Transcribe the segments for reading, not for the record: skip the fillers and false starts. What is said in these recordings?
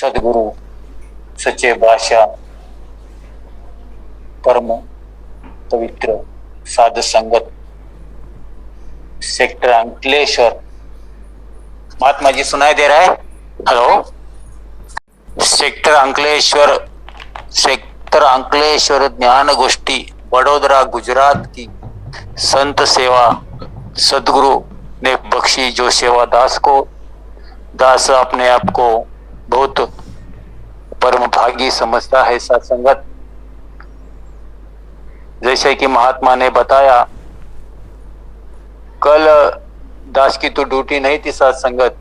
सदगुरु सच्चे बादशाह परम पवित्र साध संगत सेक्टर अंकलेश्वर। महात्मा जी सुनाई दे रहा है? हेलो। सेक्टर अंकलेश्वर ज्ञान गोष्ठी वडोदरा गुजरात की संत सेवा सदगुरु ने बख्शी। जो सेवा दास अपने आप को बहुत परम भागी समझता है सत्संगत। जैसे कि महात्मा ने बताया, कल दास की तो ड्यूटी नहीं थी सत्संगत,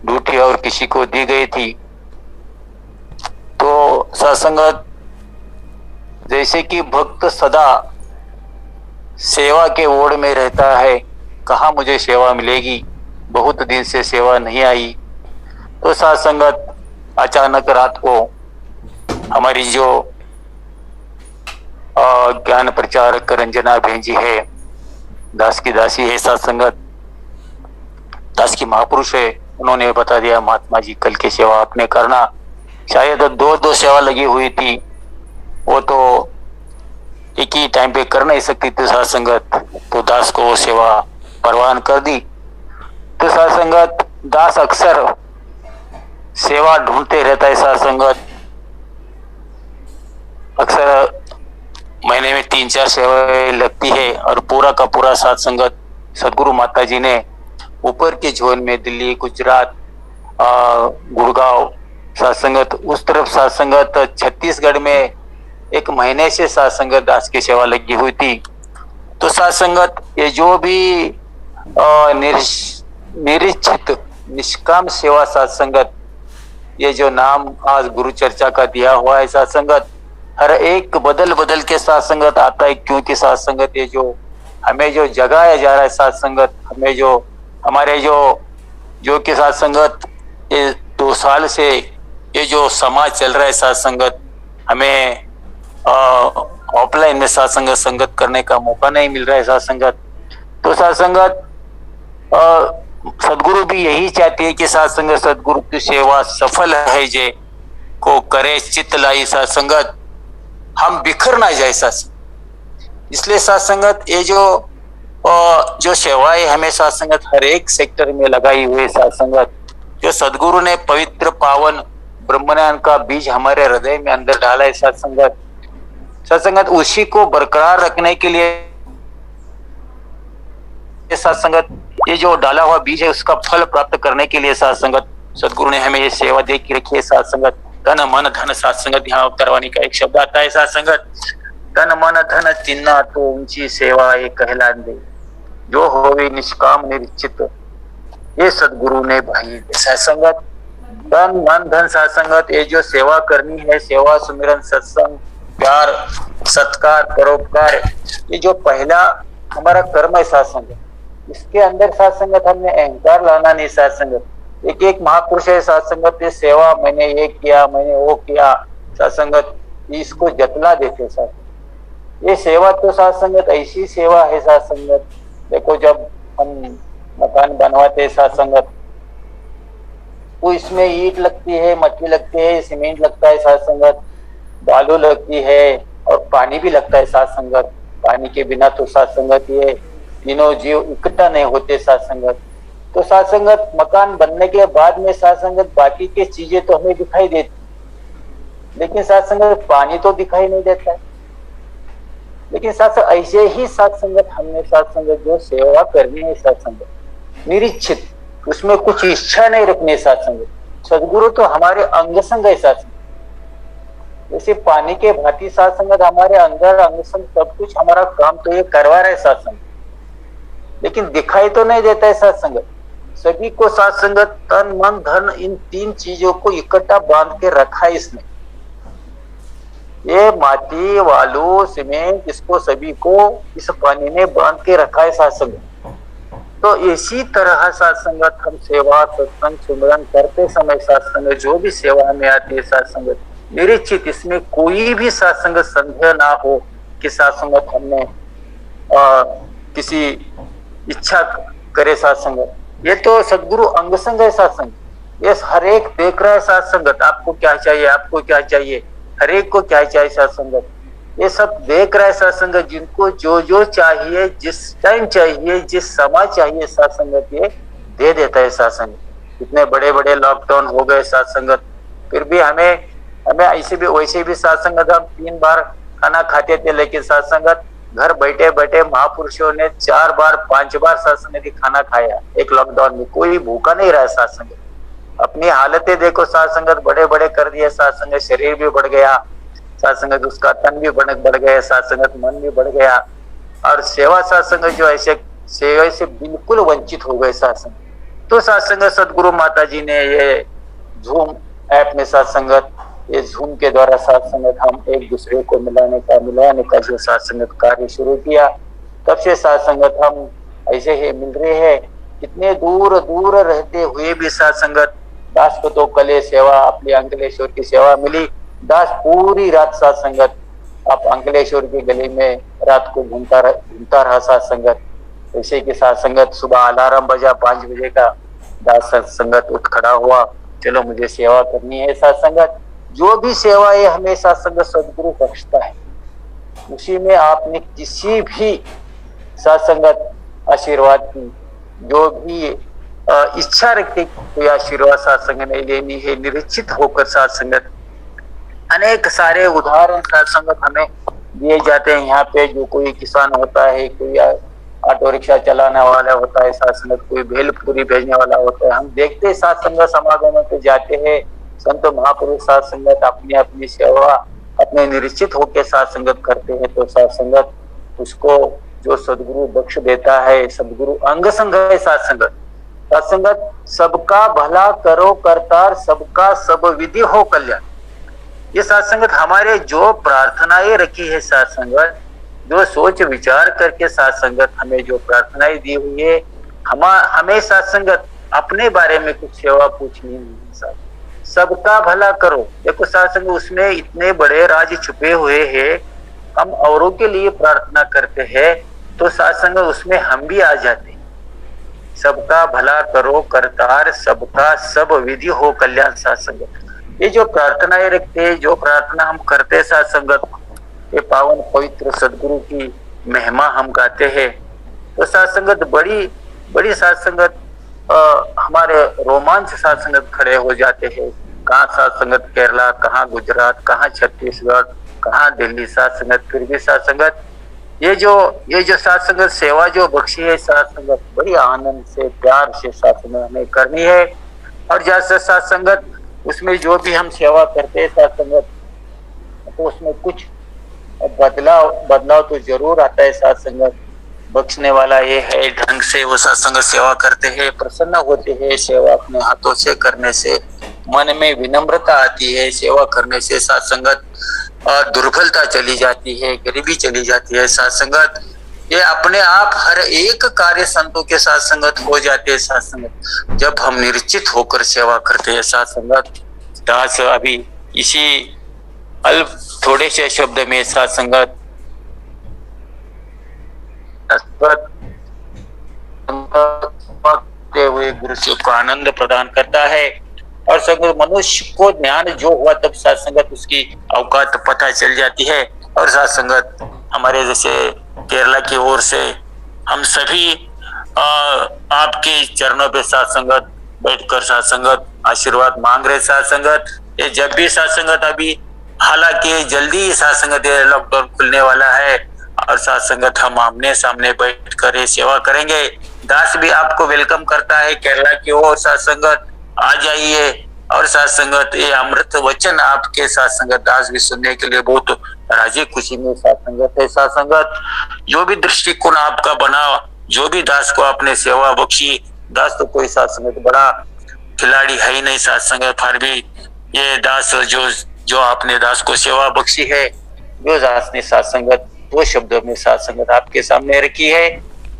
ड्यूटी और किसी को दी गई थी। तो सत्संगत, जैसे कि भक्त सदा सेवा के ओढ़ में रहता है, कहाँ मुझे सेवा मिलेगी, बहुत दिन से सेवा नहीं आई। तो सत्संगत, अचानक रात को हमारी जो ज्ञान प्रचारक रंजना बहन जी है, दास की दासी है सत्संगत, दास की महापुरुष है, उन्होंने बता दिया महात्मा जी कल की सेवा आपने करना। शायद दो सेवा लगी हुई थी, वो तो एक ही टाइम पे कर नहीं सकती थी सत्संगत, तो दास को वो सेवा परवान कर दी। तो सत्संगत, दास अक्सर सेवा ढूंढते रहता है सत्संगत। अक्सर महीने में 3-4 सेवाएं लगती है और पूरा का पूरा सत्संगत सदगुरु माता जी ने ऊपर के जोन में दिल्ली, गुजरात, गुड़गांव सत्संगत, उस तरफ सत्संगत, छत्तीसगढ़ में 1 महीने से सत्संगत दास की सेवा लगी हुई थी। तो सत्संगत, ये जो भी निरीक्षित निष्काम सेवा सत्संगत, ये जो नाम आज गुरु चर्चा का दिया हुआ है सत्संगत, हर एक बदल के सत्संगत आता है। क्योंकि सत्संगत, ये जो हमें जो जगाया जा रहा है सत्संगत, हमें जो हमारे जो के सत्संगत, ये 2 साल से ये जो समाज चल रहा है सत्संगत, हमें ऑफलाइन में सत्संगत करने का मौका नहीं मिल रहा है सत्संगत। तो सत्संगत, सदगुरु भी यही चाहती है कि सत्संगत सदगुरु की सेवा सफल है जे को करे चित्त लाई सत्संगत, हम बिखर ना जाए सत्संग। इसलिए सत्संगत, ये जो सेवाएं हमें सत्संगत हर एक सेक्टर में लगाई हुई सत्संगत, जो सदगुरु ने पवित्र पावन ब्रह्मज्ञान का बीज हमारे हृदय में अंदर डाला है सत्संगत, उसी को बरकरार रखने के लिए सत्संगत, ये जो डाला हुआ बीज है उसका फल प्राप्त करने के लिए सत्संगत सदगुरु ने हमें ये सेवा दे के रखी है सत्संगत। तन मन धन सत्संगत, यहाँ करवानी का एक शब्द आता है सत्संगत, तन मन धन चिन्ना तो ऊंची सेवा ये कहला दे, जो होवे निष्काम निरीक्षित ये सदगुरु ने भाई सत्संगत। तन मन धन सत्संगत, ये जो सेवा करनी है, सेवा सुमिरन सत्संग प्यार सत्कार परोपकार, ये जो पहला हमारा कर्म है सत्संगत, इसके अंदर सत्संगत हमने अहंकार लाना नहीं सत्संगत। एक महापुरुष है सत्संगत, ये सेवा मैंने ये किया, मैंने वो किया सत्संगत, इसको जतला देते सत्संगत। ये सेवा तो सत्संगत ऐसी सेवा है सत्संगत। देखो, जब हम मकान बनवाते सत्संगत, तो इसमें ईंट लगती है, मट्टी लगती है, सीमेंट लगता है सत्संगत, बालू लगती है और पानी भी लगता है सत्संगत। पानी के बिना तो सत्संगत ये तीनों जीव इकट्ठा नहीं होते सत्संगत। तो सत्संगत, मकान बनने के बाद में सत्संगत बाकी की चीजें तो हमें दिखाई देती, लेकिन सत्संगत पानी तो दिखाई नहीं देता है। लेकिन सत्संग ऐसे ही सत्संगत, हमने सत्संगत जो सेवा करनी है सत्संगत निरीक्षित, उसमें कुछ इच्छा नहीं रखनी सत्संगत। सदगुरु तो हमारे अंग संग है सत्संग, जैसे पानी के भांति सत्संगत हमारे अंदर अंग संग सब कुछ हमारा काम तो ये करवा रहे सत्संग, लेकिन दिखाई तो नहीं देता है सत्संगत। सभी को सत्संगत तन मन धन इन 3 चीजों को इकट्ठा बांध के रखा है इसने। ये माटी वालू सीमेंट, इसको सभी को इस पानी ने बांध के रखा है सत्संगत। तो इसी तरह सत्संगत हम सेवा सत्संग सुमिरन करते समय सत्संगत जो भी सेवा में आती है सत्संगत निरीक्षित, इसमें कोई भी सत्संगत संदेह ना हो कि सत्संगत हमने किसी इच्छा करे सत्संगत। ये तो सदगुरु अंग संग है सत्संग, ये हर एक देख रहा है साथ संगत, आपको क्या चाहिए, आपको क्या चाहिए, हर एक को क्या चाहिए साथ संगत, ये सब देख रहा है साथ संगत। जिनको जो जो चाहिए, जिस टाइम चाहिए, जिस समय चाहिए साथ संगत, ये दे देता है साथ संगत। इतने बड़े बड़े लॉकडाउन हो गए साथ संगत, फिर भी हमें हमें ऐसे भी वैसे भी साथ संगत हम 3 बार खाना खाते थे, लेकिन साथ संगत घर बैठे बैठे महापुरुषों ने 4 बार 5 बार साथ संगत खाना खाया एक लॉकडाउन में। कोई भूखा नहीं रहा साथ संगत। अपनी हालतें देखो साथ संगत, बड़े बड़े कर दिए साथ संगत, शरीर भी बढ़ गया साथ संगत, उसका तन भी बढ़ गया साथ संगत, मन भी बढ़ गया, और सेवा साथ संगत जो ऐसे सेवा से बिल्कुल वंचित हो गए साथ संगत। तो साथ संगत सदगुरु माता जी ने ये जूम ऐप में साथ संगत, ये जूम के द्वारा साथ संगत हम एक दूसरे को मिलाने का जो साथ संगत कार्य शुरू किया, तब से साथ संगत हम ऐसे ही मिल रहे हैं। कितने दूर दूर रहते हुए भी साथ संगत, दास को तो कल सेवा अपनी अंकलेश्वर की सेवा मिली, दास पूरी रात साथ संगत आप अंकलेश्वर के गली में रात को घूमता रहा साथ संगत। ऐसे के साथ संगत सुबह अलार्म बजा 5 बजे का, दास साथ संगत उठ खड़ा हुआ, चलो मुझे सेवा करनी है साथ संगत। जो भी सेवा है हमें साथ संगत सदगुरु बख्शता है, उसी में आपने किसी भी साथ संगत आशीर्वाद की जो भी इच्छा रखते कोई आशीर्वाद साथ संगत नहीं लेनी है, निरीक्षित होकर साथ संगत अनेक सारे उदाहरण साथ संगत हमें दिए जाते हैं। यहाँ पे जो कोई किसान होता है, कोई ऑटो रिक्शा चलाने वाला होता है साथ संगत, कोई भेलपुरी भेजने वाला होता है, हम देखते हैं साथ संगत समागम पे जाते हैं, संत महापुरुष साथ संगत अपनी अपनी सेवा अपने निरीक्षित होकर साथ संगत करते हैं। तो साथ संगत उसको जो सदगुरु बख्श देता है, सदगुरु अंग संग है साथ संगत। साथ संगत सबका भला करो करतार, सबका सब विधि हो कल्याण। ये साथ संगत हमारे जो प्रार्थनाएं रखी है साथ संगत, जो सोच विचार करके साथ संगत हमें जो प्रार्थनाएं दी हुई है, हमें साथ संगत अपने बारे में कुछ सेवा पूछनी नहीं साथ, सबका भला करो। देखो साथ संगत उसमें इतने बड़े राज छुपे हुए हैं, हम औरों के लिए प्रार्थना करते हैं तो साथ संगत उसमें हम भी आ जाते हैं। सबका भला करो करतार, सबका सब विधि हो कल्याण साथ संगत। ये जो प्रार्थनाएं रखते हैं, जो प्रार्थना हम करते हैं साथ संगत, ये पावन पवित्र सदगुरु की महिमा हम गाते हैं। तो साथ संगत बड़ी बड़ी साथ संगत हमारे रोमांच साथ संगत खड़े हो जाते हैं। कहाँ साथ संगत केरला, कहाँ गुजरात, कहाँ छत्तीसगढ़, कहाँ दिल्ली साथ संगत, फिर भी साथ संगत ये जो साथ संगत सेवा जो बख्शी है साथ संगत, बड़ी आनंद से प्यार से साथ संगत हमें करनी है। और जैसे साथ संगत उसमें जो भी हम सेवा करते हैं साथ संगत, तो उसमें कुछ बदलाव तो जरूर आता है साथ संगत। बख्शने वाला ये है, ढंग से वो साथ संगत सेवा करते हैं, प्रसन्न होते हैं। सेवा अपने हाथों से करने से मन में विनम्रता आती है, सेवा करने से साथ संगत दुर्बलता चली जाती है, गरीबी चली जाती है साथ संगत। ये अपने आप हर एक कार्य संतों के साथ संगत हो जाते हैं साथ संगत, जब हम निश्चित होकर सेवा करते हैं साथ संगत। दास अभी इसी अल्प थोड़े से शब्द में साथ संगत हुए गुरु शिव को आनंद प्रदान करता है। और संगत मनुष्य को ज्ञान जो हुआ तब साथ संगत उसकी औकात पता चल जाती है। और साथ संगत हमारे जैसे केरला की ओर से हम सभी आपके चरणों पे साथ संगत बैठकर साथ संगत आशीर्वाद मांग रहे साथ संगत। ये जब भी साथ संगत अभी हालांकि जल्दी साथ संगत लॉकडाउन खुलने वाला है और साथ संगत हम आमने सामने बैठकर ये सेवा करेंगे। दास भी आपको वेलकम करता है केरला की ओर, साथ संगत आ जाइए। और साथ संगत ये अमृत वचन आपके साथ संगत दास भी सुनने के लिए बहुत राजी खुशी में साथ संगत है। साथ संगत जो भी दृष्टिकोण आपका बना, जो भी दास को आपने सेवा बख्शी, दास तो कोई साथ संगत बड़ा खिलाड़ी है ही नहीं साथ संगत, फिर भी ये दास जो आपने दास को सेवा बख्शी है, जो दास ने साथ संगत 2 शब्दों में साथ संगत आपके सामने रखी है।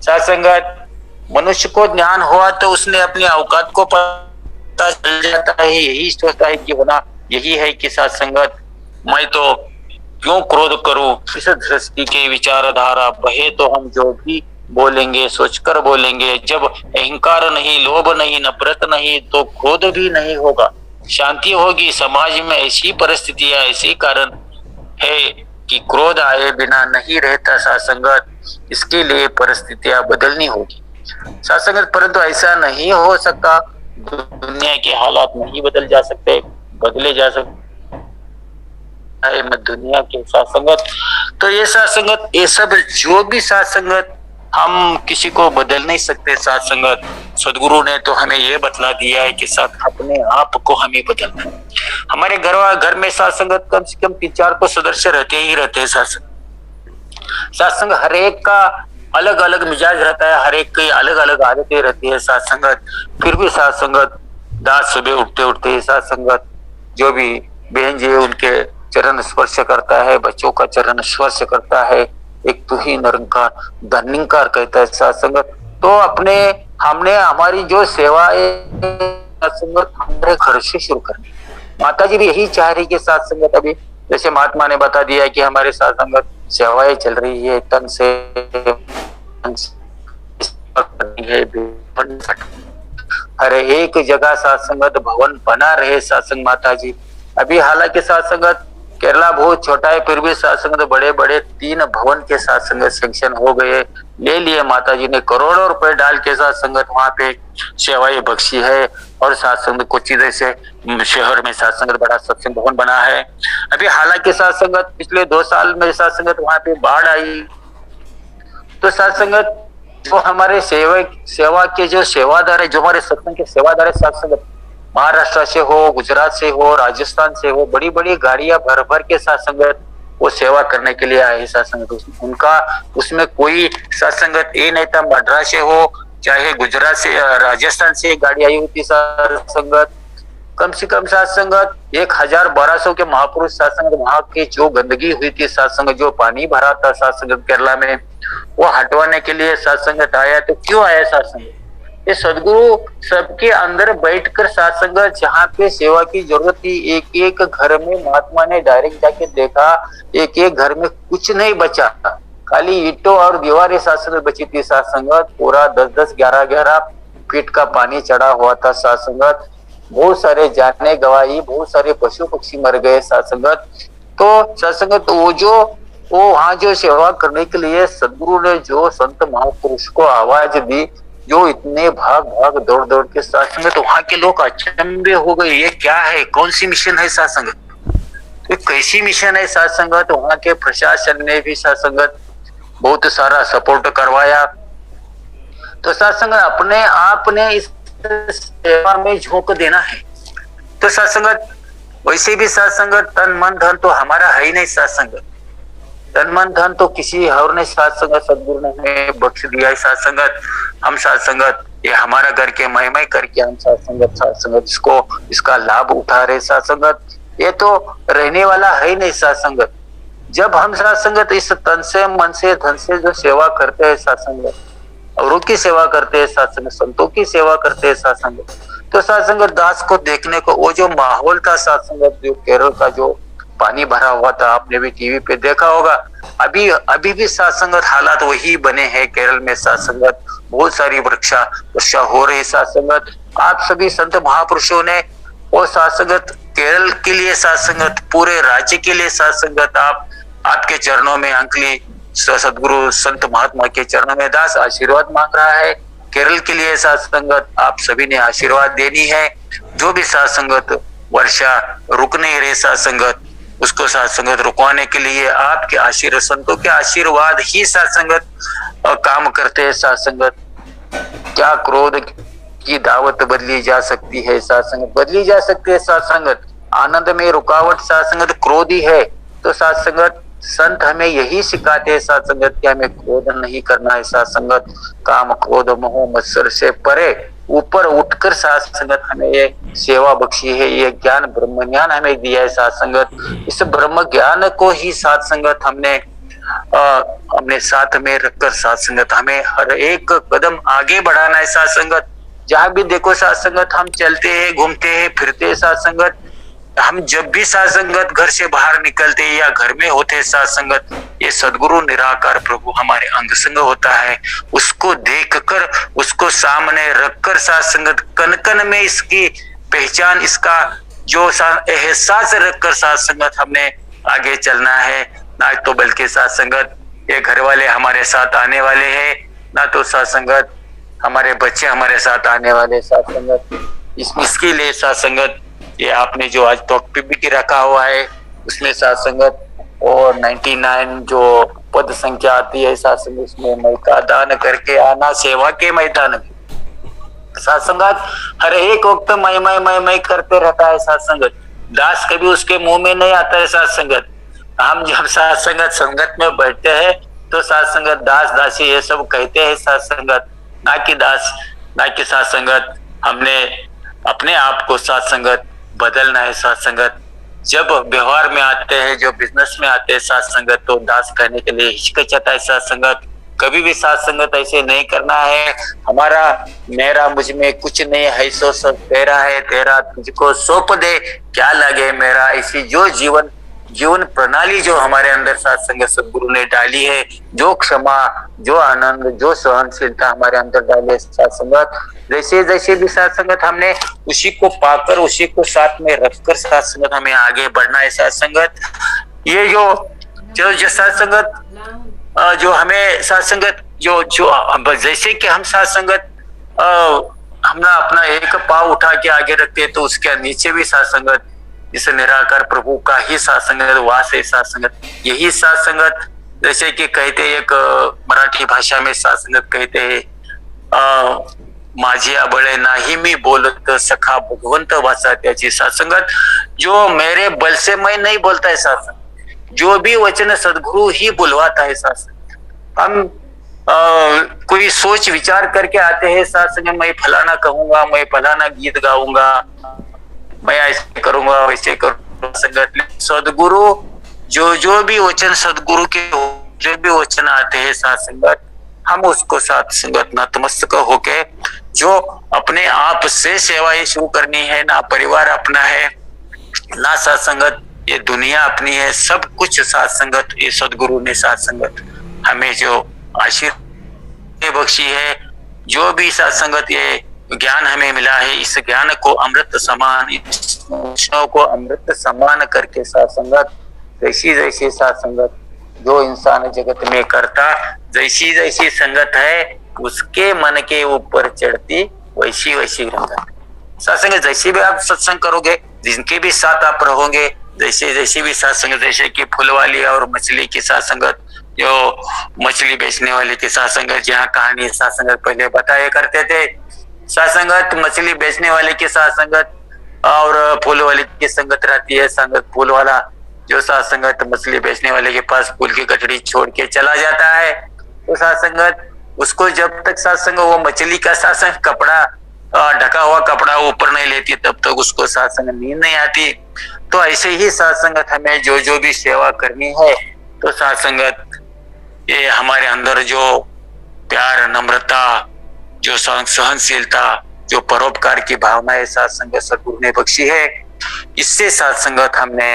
साथ संगत मनुष्य को ज्ञान हुआ तो उसने अपनी औकात को पता चल जाता है, यही सोचता है कि होना यही है कि साथ संगत मैं तो क्यों क्रोध करूं, इस दृष्टि के विचारधारा बहे तो हम जो भी बोलेंगे, सोचकर बोलेंगे। जब अहंकार नहीं, लोभ नहीं, नफरत नहीं, तो क्रोध भी नहीं होगा, शांति होगी। समाज में ऐसी परिस्थितियां, ऐसी कारण है कि क्रोध आए बिना नहीं रहता साथ संगत। इसके लिए परिस्थितियां बदलनी होगी साथ संगत, परंतु ऐसा नहीं हो सकता। दुनिया के हालात नहीं बदल जा सकते, बदले जा सकते दुनिया के साथ संगत। तो ये साथ संगत, ये सब जो भी साथ संगत, हम किसी को बदल नहीं सकते साथ संगत। सदगुरु ने तो हमें ये बतला दिया है कि साथ अपने आप को हमें बदलना है। हमारे घर में साथ संगत कम से कम 3-4 को सदस्य रहते ही रहते हैं साथ संगत। हर एक का अलग अलग मिजाज रहता है, हर एक की अलग अलग आदतें रहती है साथ संगत। फिर भी साथ संगत, दास सुबह उठते उठते साथ संगत, जो भी बहन जी उनके चरण स्पर्श करता है, बच्चों का चरण स्पर्श करता है, एक तू ही निरंकार धनिकार कहता है साथ संगत। तो हमने हमारी जो सेवा है संगत, हमारे घर से शुरू करनी। माता जी भी यही चाह रही कि साथ संगत, अभी जैसे महात्मा ने बता दिया कि हमारे साथ संगत सेवाएं चल रही है, तन से हर एक जगह साथ संगत भवन बना रहे साथ संग माता जी। अभी हालांकि साथ संगत केरला बहुत छोटा है, फिर भी साथ संगत बड़े बड़े 3 भवन के साथ संगत सैंक्शन हो गए, ले लिए माता जी ने, करोड़ों रुपए डाल के साथ संगत वहां पे सेवाएं बख्शी है। और साथ संगत कोची जैसे शहर में साथ संगत बड़ा सत्संग भवन बना है। अभी हालांकि साथ संगत पिछले 2 साल में साथ संगत वहां पे बाढ़ आई, तो साथ संगत जो हमारे सेवा के जो सेवादार है, जो हमारे सत्संग के सेवादार है साथ संगत, महाराष्ट्र से हो, गुजरात से हो, राजस्थान से हो, बड़ी बड़ी गाड़ियां भर भर के साथ संगत वो सेवा करने के लिए आए साथ संगत। उनका उसमें कोई साथ संगत ये नहीं था, मद्रास से हो चाहे गुजरात से, राजस्थान से गाड़ी आई होती साथ संगत। कम से कम साथ संगत 1000-1200 के महापुरुष साथ संगत, वहां की जो गंदगी हुई थी साथ संगत, जो पानी भरा था साथ संगत केरला में, वो हटवाने के लिए साथ संगत आया। तो क्यों आया साथ संगत? ये सदगुरु सबके अंदर बैठकर साथ संगत, जहाँ पे सेवा की जरूरत थी, एक एक घर में महात्मा ने डायरेक्ट जाके देखा, एक एक घर में कुछ नहीं बचा, खाली ईंटों और दीवारें साथ संगत बची थी साथ संगत। पूरा 10-10, 11-11 फीट का पानी चढ़ा हुआ था साथ संगत। बहुत सारे जाने गवाही, बहुत सारे पशु पक्षी मर गए साथ संगत। तो साथ संगत वो वहां जो सेवा करने के लिए सदगुरु ने जो संत महापुरुष को आवाज दी, जो इतने भाग दौड़ दौड़ के साथ संगत, वहां के लोग अचंभे हो गए, ये क्या है, कौन सी मिशन है साथ संगत, तो कैसी मिशन है साथ संगत। वहां के प्रशासन ने भी साथ संगत बहुत सारा सपोर्ट करवाया। तो साथ संगत अपने आप ने इस सेवा में झोंक देना है। तो साथ संगत वैसे भी साथ संगत तन मन धन तो हमारा है ही नहीं साथ संगत, तन मन धन तो किसी और ने साथ संगत सदगुरु ने हमें बख्श दिया है साथ संगत। हम साथ संगत ये हमारा घर के महिमा करके हम साथ संगत इसका लाभ उठा रहे साथ संगत। ये तो रहने वाला है ही नहीं साथ संगत। जब हम साथ संगत इस तन से, मन से, धन से जो सेवा करते हैं साथ संगत, औरों की सेवा करते हैं साथ संगत, संतों की सेवा करते हैं साथ संगत, तो साथ संगत दास को देखने को वो जो माहौल था साथ संगत, जो केरल का जो पानी भरा हुआ था, आपने भी टीवी पे देखा होगा। अभी भी साथ संगत हालात वही बने हैं केरल में साथ संगत। बहुत सारी वर्षा हो रही साथ संगत। आप सभी संत महापुरुषों ने वो साथ संगत केरल के लिए साथ संगत, पूरे राज्य के लिए साथ संगत, आपके चरणों में अंकली सदगुरु संत महात्मा के चरणों में दास आशीर्वाद मांग रहा है। केरल के लिए साथ संगत आप सभी ने आशीर्वाद देनी है। जो भी साथ संगत वर्षा रुक नहीं रहे साथ संगत, उसको साथ संगत रुकवाने के लिए आपके आशीर्वाद, संतों के आशीर्वाद ही साथ संगत काम करते हैं साथ संगत। क्या क्रोध की दावत बदली जा सकती है साथ संगत? बदली जा सकती है साथ संगत। आनंद में रुकावट साथ संगत क्रोध ही है। तो साथ संगत संत हमें यही सिखाते हैं साथ संगत कि हमें क्रोध नहीं करना है साथ संगत। काम क्रोध मोह मत्सर से परे ऊपर उठकर साथ संगत हमें ये सेवा बख्शी है, ये ज्ञान ब्रह्म ज्ञान हमें दिया है साथ संगत। इस ब्रह्म ज्ञान को ही साथ संगत हमने साथ में रखकर साथ संगत हमें हर एक कदम आगे बढ़ाना है साथ संगत। जहां भी देखो साथ संगत हम चलते हैं, घूमते हैं, फिरते हैं साथ संगत, हम जब भी साथ संगत घर से बाहर निकलते या घर में होते साथ संगत, ये सदगुरु निराकार प्रभु हमारे अंग संग होता है। उसको देखकर, उसको सामने रखकर साथ संगत कन कन में इसकी पहचान, इसका जो एहसास रखकर साथ संगत हमने आगे चलना है। ना तो बल्कि साथ संगत ये घर वाले हमारे साथ आने वाले हैं, ना तो साथ संगत हमारे बच्चे हमारे साथ आने वाले साथ संगत। इसके लिए साथ संगत ये आपने जो आज टॉपिक रखा हुआ है उसमें साथ संगत और 99 जो पद संख्या आती है साथ संगत, उसमें मई का दान करके आना सेवा के मैदान में। साथ संगत हर एक वक्त मई करते रहता है साथ संगत। दास कभी उसके मुंह में नहीं आता है साथ संगत। हम जब साथ संगत में बैठते हैं तो साथ संगत दास दासी ये सब कहते हैं साथ संगत, ना कि दास, ना कि साथ संगत हमने अपने आप को साथ संगत बदलना है साथ संगत। जब व्यवहार में आते हैं, जो बिजनेस में आते हैं साथ संगत, तो दास कहने के लिए हिचकिचाता है साथ संगत। कभी भी साथ संगत ऐसे नहीं करना है। हमारा मेरा मुझ में कुछ नहीं है, सो सब तेरा है, तेरा तुझको सौंप दे क्या लगे मेरा। ऐसी जो जीवन प्रणाली जो हमारे अंदर साथ संगत सदगुरु ने डाली है, जो क्षमा, जो आनंद, जो सहनशीलता हमारे अंदर डाली है साथ संगत, जैसे जैसे भी साथ संगत हमने उसी को पाकर, उसी को साथ में रखकर साथ संगत हमें आगे बढ़ना है साथ संगत। ये जो साथ संगत जो हमें साथ संगत जो जैसे कि हम साथ संगत हम अपना एक पाँव उठा के आगे रखते हैं, तो उसके नीचे भी साथ संगत इस निराकार प्रभु का ही साथ संगत वास है साथ संगत। यही साथ संगत जैसे कि कहते एक मराठी भाषा में साथ संगत कहते हैं, माझी बळे नाही मी बोलत सखा भगवंत वाचा त्याची साथ संगत। जो मेरे बल से मैं नहीं बोलता है साथ संगत, जो भी वचन सदगुरु ही बुलवाता है साथ संगत। हम कोई सोच विचार करके आते हैं साथ संगत, मैं फलाना कहूंगा, मैं फलाना गीत गाऊंगा, मैं ऐसे करूंगा, वैसे करूंगा संगत। सदगुरु जो भी वचन सदगुरु के जो भी वचन आते हैं साथ संगत, हम उसको साथ संगत नतमस्तक होके, जो अपने आप से सेवाएं शुरू करनी है, ना परिवार अपना है, ना साथ संगत ये दुनिया अपनी है, सब कुछ साथ संगत ये सदगुरु ने साथ संगत हमें जो आशीर्वाद बख्शी है, जो भी साथ संगत ये ज्ञान हमें मिला है, इस ज्ञान को अमृत समान, इस को अमृत समान करके साथ संगत जैसी जैसी साथ संगत जो इंसान जगत में करता, जैसी जैसी संगत है उसके मन के ऊपर चढ़ती वैसी वैसी रंगत। साथ संगत जैसे भी आप सत्संग करोगे, जिनके भी साथ आप रहोगे, जैसे जैसे भी साथ संगत, जैसे कि फूल वाली और मछली की साथ संगत, जो मछली बेचने वाले के साथ संगत, जहाँ कहानी साथ संगत पहले बताया करते थे, साथ संगत मछली बेचने वाले के साथ संगत और फूल वाले की संगत रहती है। संगत फूल वाला जो साथ संगत मछली बेचने वाले के पास फूल की कटोरी छोड़ के चला जाता है, तो साथ संगत उसको जब तक साथ संगत वो मछली का साथ संगत कपड़ा ढका हुआ कपड़ा ऊपर नहीं लेती, तब तक उसको साथ संगत नींद नहीं आती। तो ऐसे ही साथ संगत हमें जो भी सेवा करनी है, तो साथ संगत ये हमारे अंदर जो प्यार, नम्रता, जो सहनशीलता, जो परोपकार की भावना है साथ संगत सदगुरु ने बख्शी है, इससे साथ संगत हमने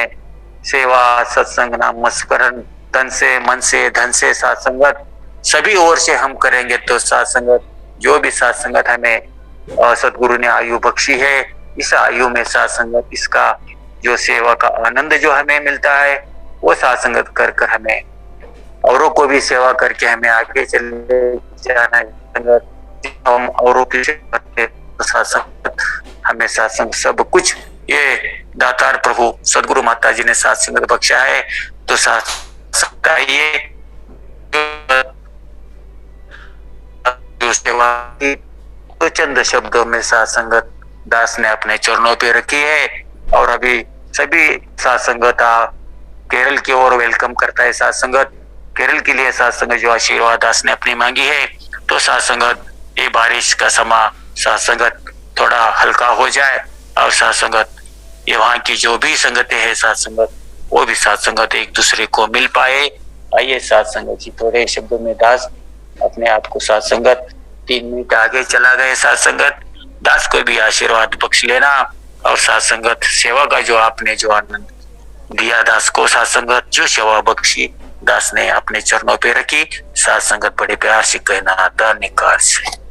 सेवा, सत्संग, नाम स्मरण तन से, मन से, धन से साथ संगत सभी ओर से हम करेंगे, तो साथ संगत जो भी साथ संगत हमें सदगुरु ने आयु बख्शी है, इस आयु में साथ संगत इसका जो सेवा का आनंद जो हमें मिलता है, वो साथ संगत कर कर हमें औरों को भी सेवा करके हमें आगे चले जाना है। संगत हम औरों की सेवा करते, साथ संगत हमें साथ संगत सब कुछ ये दातार प्रभु सदगुरु माता जी ने साथ संगत बख्शा है। तो साथ सकता ये जो सेवा तो चंद शब्दों में साथ संगत दास ने अपने चरणों पे रखी है, और अभी सभी साथ संगत केरल की ओर वेलकम करता है। साथ संगत केरल के लिए साथ संगत जो आशीर्वाद दास ने अपनी मांगी है, तो साथ संगत ये बारिश का समय साथ संगत थोड़ा हल्का हो जाए, और साथ संगत ये वहाँ की जो भी संगतें हैं साथ संगत, वो भी साथ संगत एक दूसरे को मिल पाए। आइए साथ संगत जी थोड़े शब्दों में दास अपने आप को साथ संगत 3 मिनट आगे चला गए। साथ संगत दास को भी आशीर्वाद बख्श लेना। और साथ संगत सेवा का जो आपने जो आनंद दिया दास को, साथ संगत जो सेवा बख्शी दास ने अपने चरणों पे रखी, साथ संगत बड़े प्यार से कहना धन्यवाद से।